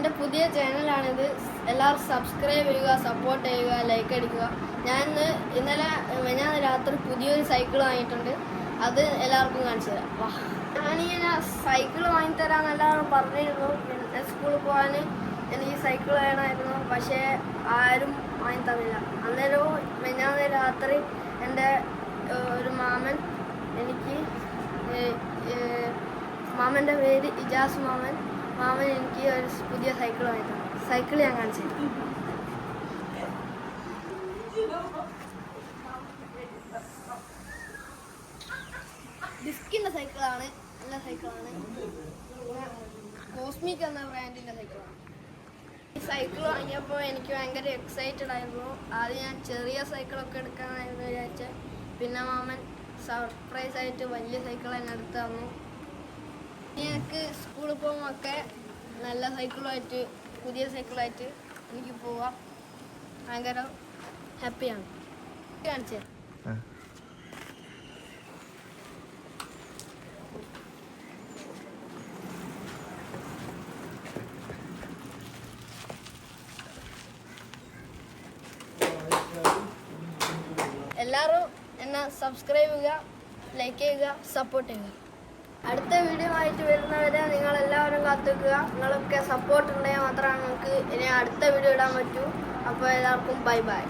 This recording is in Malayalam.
എൻ്റെ പുതിയ ചാനലാണിത്. എല്ലാവരും സബ്സ്ക്രൈബ് ചെയ്യുക, സപ്പോർട്ട് ചെയ്യുക, ലൈക്ക് അടിക്കുക. ഇന്നലെ രാത്രി പുതിയൊരു സൈക്കിൾ വാങ്ങിയിട്ടുണ്ട്. അത് എല്ലാവർക്കും കാണിച്ചു തരാം. ഞാനിങ്ങനെ സൈക്കിൾ വാങ്ങിത്തരാമെന്ന് എല്ലാവരും പറഞ്ഞിരുന്നു. പിന്നെ സ്കൂളിൽ പോകാൻ എനിക്ക് സൈക്കിൾ വേണമായിരുന്നു, പക്ഷേ ആരും വാങ്ങിത്തന്നില്ല. അന്നേരവും രാത്രി എൻ്റെ ഒരു മാമൻ എനിക്ക് മാമൻ്റെ പേര് ഇജാസ് മാമൻ എനിക്ക് ഒരു പുതിയ സൈക്കിൾ വാങ്ങിത്തന്നു. സൈക്കിൾ ഞാൻ കാണിച്ചു തരാം. ഡിസ്കിൻ്റെ സൈക്കിളാണ്, നല്ല സൈക്കിളാണ്. കോസ്മിക് എന്ന ബ്രാൻഡിൻ്റെ സൈക്കിളാണ്. ഈ സൈക്കിൾ വാങ്ങിയപ്പോൾ എനിക്ക് ഭയങ്കര എക്സൈറ്റഡ് ആയിരുന്നു. ആദ്യം ഞാൻ ചെറിയ സൈക്കിളൊക്കെ എടുക്കാനായിരുന്നു വിചാരിച്ചത്. പിന്നെ മാമൻ സർപ്രൈസ് ആയിട്ട് വലിയ സൈക്കിൾ തന്നെ എടുത്ത് തന്നു. എനിക്ക് സ്കൂളിൽ പോകുമ്പോഴൊക്കെ നല്ല സൈക്കിളുമായിട്ട്, പുതിയ സൈക്കിളായിട്ട് എനിക്ക് പോവാം. ഭയങ്കര ഹാപ്പിയാണ്. കാണിച്ചു എല്ലാവരും എന്നെ സബ്സ്ക്രൈബ് ചെയ്യുക, ലൈക്ക് ചെയ്യുക, സപ്പോർട്ട് ചെയ്യുക. അടുത്ത വീഡിയോ ആയിട്ട് വരുന്നവരെ നിങ്ങളെല്ലാവരും കാത്തിരിക്കുക. നിങ്ങളൊക്കെ സപ്പോർട്ട് ഉണ്ടെങ്കിൽ മാത്രമാണ് നമുക്ക് ഇനി അടുത്ത വീഡിയോ ഇടാൻ പറ്റൂ. അപ്പോൾ എല്ലാവർക്കും ബൈ ബൈ.